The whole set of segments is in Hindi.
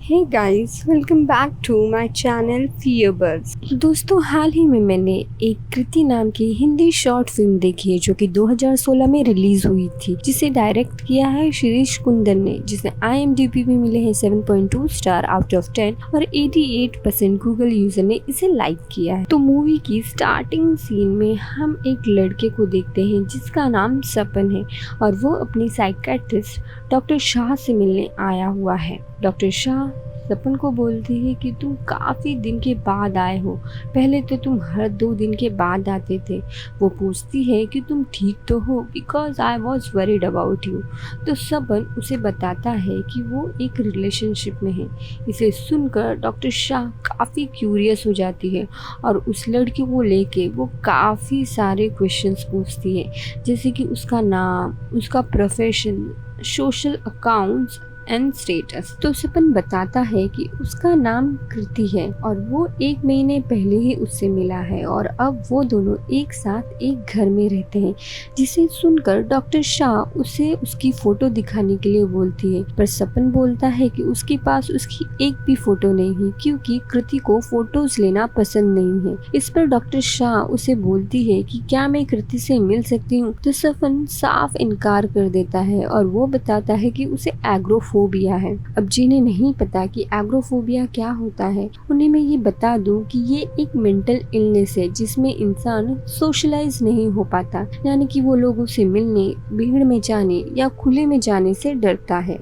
Hey guys, welcome back to my channel fear birds. दोस्तों, हाल ही में मैंने एक कृति नाम की हिंदी शॉर्ट फिल्म देखी है जो कि 2016 में रिलीज हुई थी, जिसे डायरेक्ट किया है शिरीष कुंदन ने, जिसे IMDb में मिले हैं 7.2 स्टार आउट ऑफ 10 और 88% गूगल यूजर ने इसे लाइक किया है। तो मूवी की स्टार्टिंग सीन में हम एक लड़के को देखते हैं जिसका नाम सपन है और वो अपनी साइकियाट्रिस्ट डॉक्टर शाह से मिलने आया हुआ है। डॉक्टर शाह सपन को बोलती है कि तुम काफ़ी दिन के बाद आए हो, पहले तो तुम हर 2 दिन के बाद आते थे। वो पूछती है कि तुम ठीक तो हो, because I was worried about you. तो सपन उसे बताता है कि वो एक रिलेशनशिप में है। इसे सुनकर डॉक्टर शाह काफ़ी क्यूरियस हो जाती है और उस लड़की को लेके वो काफ़ी सारे क्वेश्चंस पूछती है, जैसे कि उसका नाम, उसका profession, social accounts and status. तो सपन बताता है कि उसका नाम कृति है और वो 1 महीने पहले ही उससे मिला है और अब वो दोनों एक साथ एक घर में रहते हैं। जिसे सुनकर डॉक्टर शाह उसे उसकी फोटो दिखाने के लिए बोलती है, पर सपन बोलता है कि उसके पास उसकी एक भी फोटो नहीं है क्योंकि कृति को फोटोज लेना पसंद नहीं है। इस पर डॉक्टर शाह उसे बोलती है कि क्या मैं कृति से मिल सकती हूँ। तो सपन साफ इनकार कर देता है और वो बताता है कि उसे एग्रोफोबिया है। अब जिन्हें नहीं पता कि एग्रोफोबिया क्या होता है, उन्हें मैं ये बता दूं कि ये एक मेंटल इलनेस है जिसमें इंसान सोशलाइज नहीं हो पाता, यानी कि वो लोगों से मिलने, भीड़ में जाने या खुले में जाने से डरता है।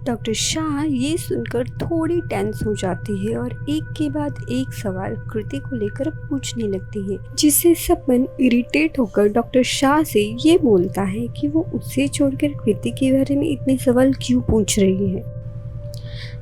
डॉक्टर शाह ये सुनकर थोड़ी टेंस हो जाती है और एक के बाद एक सवाल कृति को लेकर पूछने लगती है, जिससे सपन इरिटेट होकर डॉक्टर शाह से ये बोलता है कि वो उससे छोड़कर कृति के बारे में इतने सवाल क्यों पूछ रही है।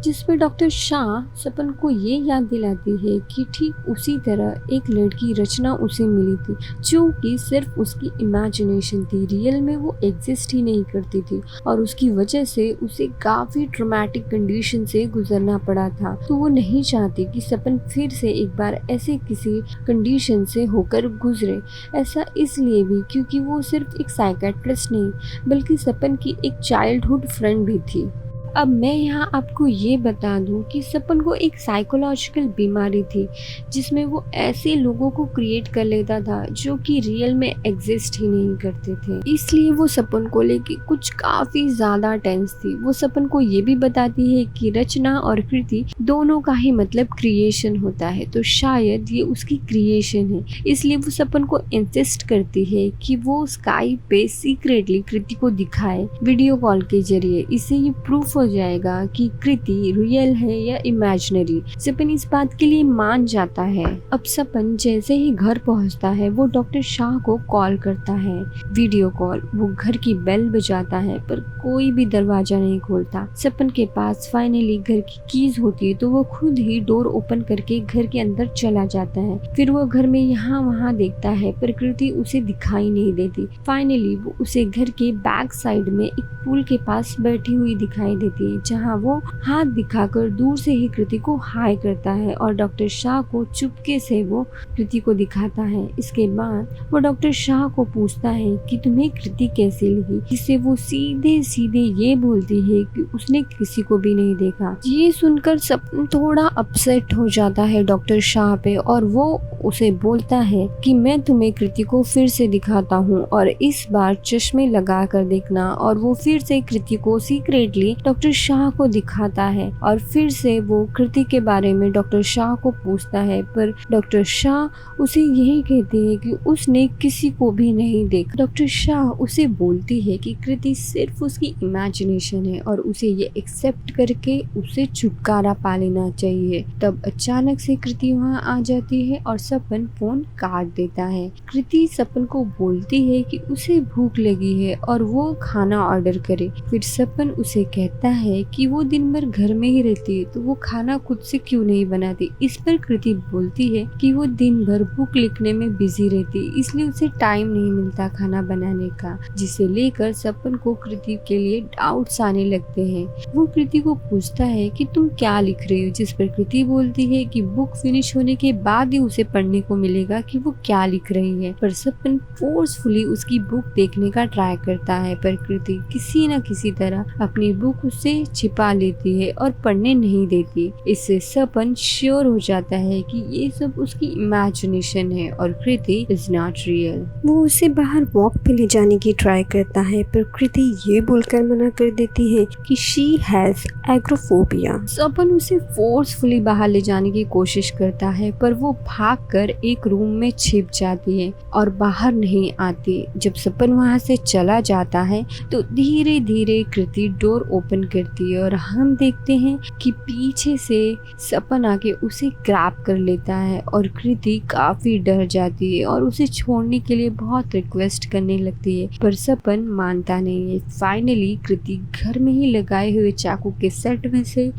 जिस पर डॉक्टर शाह सपन को ये याद दिलाती है कि ठीक उसी तरह एक लड़की रचना उसे मिली थी जो कि सिर्फ उसकी इमेजिनेशन थी, रियल में वो एग्जिस्ट ही नहीं करती थी और उसकी वजह से उसे काफ़ी ट्रॉमेटिक कंडीशन से गुजरना पड़ा था। तो वो नहीं चाहती कि सपन फिर से एक बार ऐसे किसी कंडीशन से होकर गुजरे। ऐसा इसलिए भी क्योंकि वो सिर्फ एक साइकियाट्रिस्ट नहीं बल्कि सपन की एक चाइल्डहुड फ्रेंड भी थी। अब मैं यहाँ आपको ये बता दूँ कि सपन को एक साइकोलॉजिकल बीमारी थी जिसमें वो ऐसे लोगों को क्रिएट कर लेता था जो कि रियल में एग्जिस्ट ही नहीं करते थे। इसलिए वो सपन को लेके कुछ काफ़ी ज़्यादा टेंस थी। वो सपन को ये भी बताती है कि रचना और कृति दोनों का ही मतलब क्रिएशन होता है, तो शायद ये उसकी क्रिएशन है। इसलिए वो सपन को इंसिस्ट करती है कि वो स्काइप पे सीक्रेटली कृति को दिखाए वीडियो कॉल के जरिए। इससे ये प्रूफ हो जाएगा कि कृति रियल है या इमेजिनरी। सपन इस बात के लिए मान जाता है। अब सपन जैसे ही घर पहुंचता है वो डॉक्टर शाह को कॉल करता है, वीडियो कॉल। वो घर की बेल बजाता है पर कोई भी दरवाजा नहीं खोलता। सपन के पास फाइनली घर की कीज होती है तो वो खुद ही डोर ओपन करके घर के अंदर चला जाता है। फिर वो घर में यहाँ वहाँ देखता है पर कृति उसे दिखाई नहीं देती। फाइनली वो उसे घर के बैक साइड में एक पूल के पास बैठी हुई दिखाई देती है, जहाँ वो हाथ दिखाकर दूर से ही कृति को हाय करता है और डॉक्टर शाह को चुपके से वो कृति को दिखाता है। इसके बाद वो डॉक्टर शाह को पूछता है कि तुम्हें कृति कैसे लगी, जिससे वो सीधे सीधे ये बोलती है कि उसने किसी को भी नहीं देखा। ये सुनकर सपन थोड़ा अपसेट हो जाता है डॉक्टर शाह पे और वो उसे बोलता है कि मैं तुम्हें कृति को फिर से दिखाता हूँ और इस बार चश्मे लगा कर देखना। और वो फिर से कृति को सीक्रेटली डॉक्टर शाह को दिखाता है और फिर से वो कृति के बारे में डॉक्टर शाह को पूछता है, पर डॉक्टर शाह उसे यही कहते हैं कि उसने किसी को भी नहीं देखा। डॉक्टर शाह उसे बोलती है कि कृति सिर्फ उसकी इमेजिनेशन है और उसे ये एक्सेप्ट करके उसे छुटकारा पा लेना चाहिए। तब अचानक से कृति वहाँ आ जाती है और सपन फोन काट देता है। कृति सपन को बोलती है कि उसे भूख लगी है और वो खाना ऑर्डर करे। फिर सपन उसे कहता है कि वो दिन भर घर में ही रहती है तो वो खाना खुद से क्यों नहीं बनाती। इस पर कृति बोलती है कि वो दिन भर बुक लिखने में बिजी रहती है इसलिए उसे टाइम नहीं मिलता खाना बनाने का, जिसे लेकर सपन को कृति के लिए डाउट्स आने लगते हैं। वो कृति को पूछता है कि तुम क्या लिख रही हो, जिस पर कृति बोलती है कि बुक फिनिश होने के बाद ही उसे पढ़ने को मिलेगा कि वो क्या लिख रही है। पर सपन फोर्सफुली उसकी बुक देखने का ट्राई करता है पर कृति किसी न किसी तरह अपनी बुक उसे छिपा लेती है और पढ़ने नहीं देती। इससे सपन श्योर हो जाता है कि ये सब उसकी इमेजिनेशन है और कृति इज नॉट रियल। वो उसे बाहर वॉक पे ले जाने की ट्राई करता है पर कृति ये बोलकर मना कर देती है कि शी हैज एग्रोफोबिया। सपन उसे फोर्सफुली बाहर ले जाने की कोशिश करता है पर वो भागकर एक रूम में छिप जाती है और बाहर नहीं आती। जब सपन वहाँ से चला जाता है तो धीरे धीरे कृति डोर ओपन करती है और हम देखते हैं कि पीछे से सपन आके उसे ग्रैब कर लेता है और कृति काफी डर जाती है और उसे छोड़ने के लिए बहुत रिक्वेस्ट करने लगती है पर सपन मानता नहीं है। फाइनली कृति घर में ही लगाए हुए चाकू के सेट में से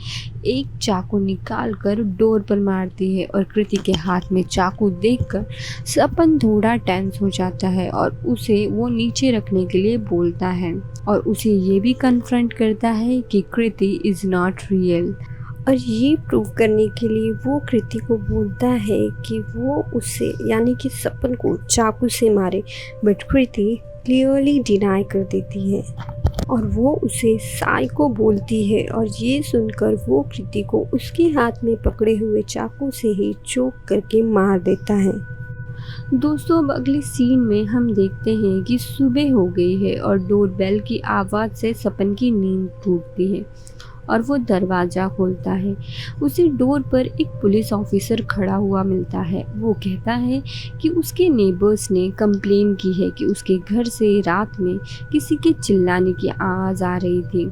एक चाकू निकाल कर डोर पर मारती है और कृति के हाथ में चाकू देखकर सपन थोड़ा टेंस हो जाता है और उसे वो नीचे रखने के लिए बोलता है और उसे ये भी कन्फ्रंट करता है कि कृति इज नॉट रियल। और ये प्रूव करने के लिए वो कृति को बोलता है कि वो उसे यानी कि सपन को चाकू से मारे बट कृति क्लियरली डिनाई कर देती है और वो उसे साइको बोलती है और ये सुनकर वो कृति को उसके हाथ में पकड़े हुए चाकू से ही चोक करके मार देता है। दोस्तों अब अगले सीन में हम देखते हैं कि सुबह हो गई है और डोरबेल की आवाज़ से सपन की नींद टूटती है और वो दरवाज़ा खोलता है। उसे डोर पर एक पुलिस ऑफिसर खड़ा हुआ मिलता है। वो कहता है कि उसके नेबर्स ने कंप्लेन की है कि उसके घर से रात में किसी के चिल्लाने की आवाज़ आ रही थी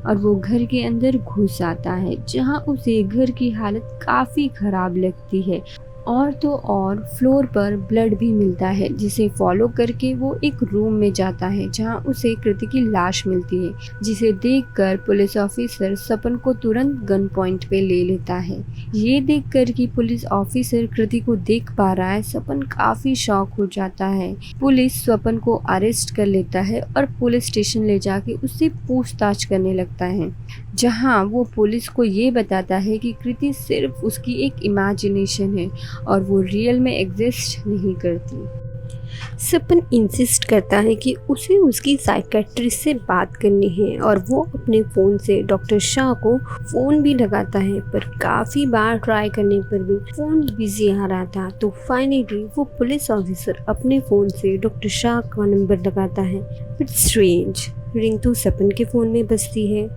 और वो घर के अंदर घुस आता है जहां उसे घर की हालत काफ़ी ख़राब लगती है और तो और फ्लोर पर ब्लड भी मिलता है जिसे फॉलो करके वो एक रूम में जाता है जहां उसे कृति की लाश मिलती है जिसे देखकर पुलिस ऑफिसर सपन को तुरंत गन पॉइंट पे ले लेता है। ये देखकर कि पुलिस ऑफिसर कृति को देख पा रहा है सपन काफ़ी शॉक हो जाता है। पुलिस सपन को अरेस्ट कर लेता है और पुलिस स्टेशन ले जाके उससे पूछताछ करने लगता है जहां वो पुलिस को ये बताता है कि कृति सिर्फ उसकी एक इमेजिनेशन है और वो रियल में एग्जिस्ट नहीं करती। सपन इंसिस्ट करता है कि उसे उसकी साइकेट्रिस्ट से बात करनी है और वो अपने फ़ोन से डॉक्टर शाह को फ़ोन भी लगाता है पर काफ़ी बार ट्राई करने पर भी फ़ोन बिजी आ रहा था। तो फाइनली वो पुलिस ऑफिसर अपने फ़ोन से डॉक्टर शाह का नंबर लगाता है बट स्ट्रेंज रिंग तो सपन के फ़ोन में बजती है।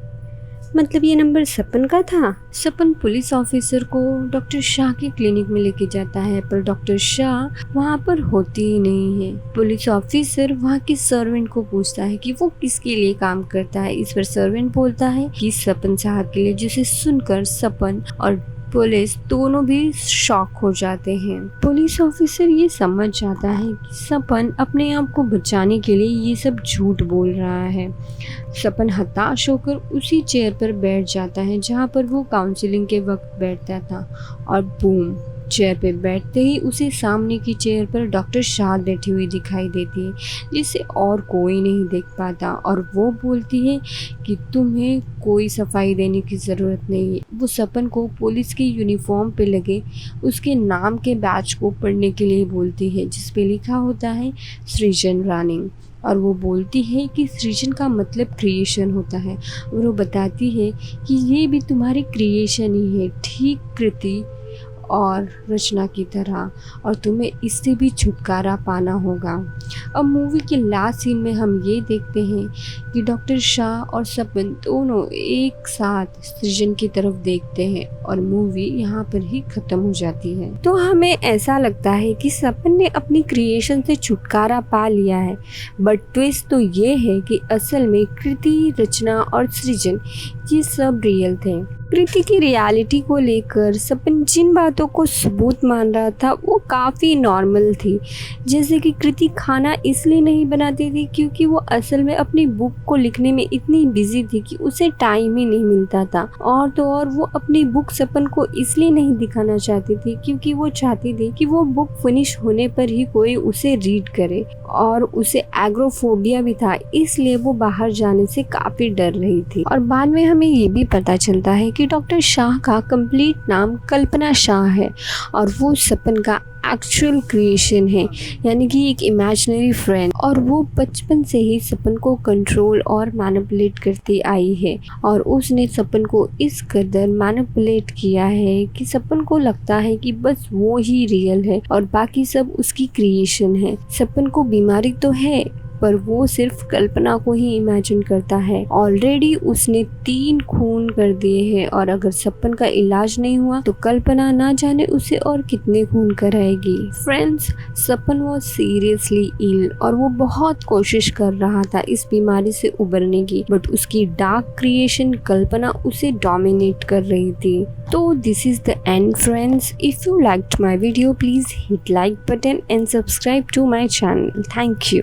मतलब ये नंबर सपन का था। सपन पुलिस ऑफिसर को डॉक्टर शाह के क्लिनिक में लेके जाता है पर डॉक्टर शाह वहाँ पर होती ही नहीं है। पुलिस ऑफिसर वहाँ के सर्वेंट को पूछता है कि वो किसके लिए काम करता है। इस पर सर्वेंट बोलता है कि सपन साहब के लिए, जिसे सुनकर सपन और पुलिस दोनों भी शॉक हो जाते हैं। पुलिस ऑफिसर ये समझ जाता है कि सपन अपने आप को बचाने के लिए ये सब झूठ बोल रहा है। सपन हताश होकर उसी चेयर पर बैठ जाता है जहाँ पर वो काउंसलिंग के वक्त बैठता था और बूम, चेयर पे बैठते ही उसे सामने की चेयर पर डॉक्टर शाह बैठी हुई दिखाई देती है जिसे और कोई नहीं देख पाता और वो बोलती है कि तुम्हें कोई सफाई देने की ज़रूरत नहीं है। वो सपन को पुलिस की यूनिफॉर्म पे लगे उसके नाम के बैच को पढ़ने के लिए बोलती है जिस पे लिखा होता है सृजन रानी और वो बोलती है कि सृजन का मतलब क्रिएशन होता है और वो बताती है कि ये भी तुम्हारी क्रिएशन ही है, ठीक कृति और रचना की तरह, और तुम्हें इससे भी छुटकारा पाना होगा। अब मूवी के लास्ट सीन में हम ये देखते हैं कि डॉक्टर शाह और सपन दोनों एक साथ सृजन की तरफ देखते हैं और मूवी यहाँ पर ही ख़त्म हो जाती है। तो हमें ऐसा लगता है कि सपन ने अपनी क्रिएशन से छुटकारा पा लिया है बट ट्विस्ट तो ये है कि असल में कृति, रचना और सृजन ये सब रियल थे। कृति की रियलिटी को लेकर सपन जिन बातों को सबूत मान रहा था वो काफ़ी नॉर्मल थी, जैसे कि कृति खाना इसलिए नहीं बनाती थी क्योंकि वो असल में अपनी बुक को लिखने में इतनी बिजी थी कि उसे टाइम ही नहीं मिलता था, और तो और वो अपनी बुक सपन को इसलिए नहीं दिखाना चाहती थी क्योंकि वो चाहती थी कि वो बुक फिनिश होने पर ही कोई उसे रीड करे, और उसे एग्रोफोबिया भी था इसलिए वो बाहर जाने से काफ़ी डर रही थी। और बाद में हमें ये भी पता चलता है कि डॉक्टर शाह का कंप्लीट नाम कल्पना शाह है और वो सपन का एक्चुअल क्रिएशन है, यानी कि एक इमेजिनरी फ्रेंड। और वो बचपन से ही सपन को कंट्रोल और मैनिपुलेट करती आई है और उसने सपन को इस कदर मैनिपुलेट किया है कि सपन को लगता है कि बस वो ही रियल है और बाकी सब उसकी क्रिएशन है। सपन को बीमारी तो है पर वो सिर्फ कल्पना को ही इमेजिन करता है। ऑलरेडी उसने 3 खून कर दिए हैं और अगर सपन का इलाज नहीं हुआ तो कल्पना ना जाने उसे और कितने खून कराएगी। Friends, Sapan was seriously ill और वो बहुत कोशिश कर रहा था इस बीमारी से उबरने की, बट उसकी डार्क क्रिएशन कल्पना उसे डोमिनेट कर रही थी। तो this is the end friends. If you liked my video please hit like button and subscribe to my channel. Thank you.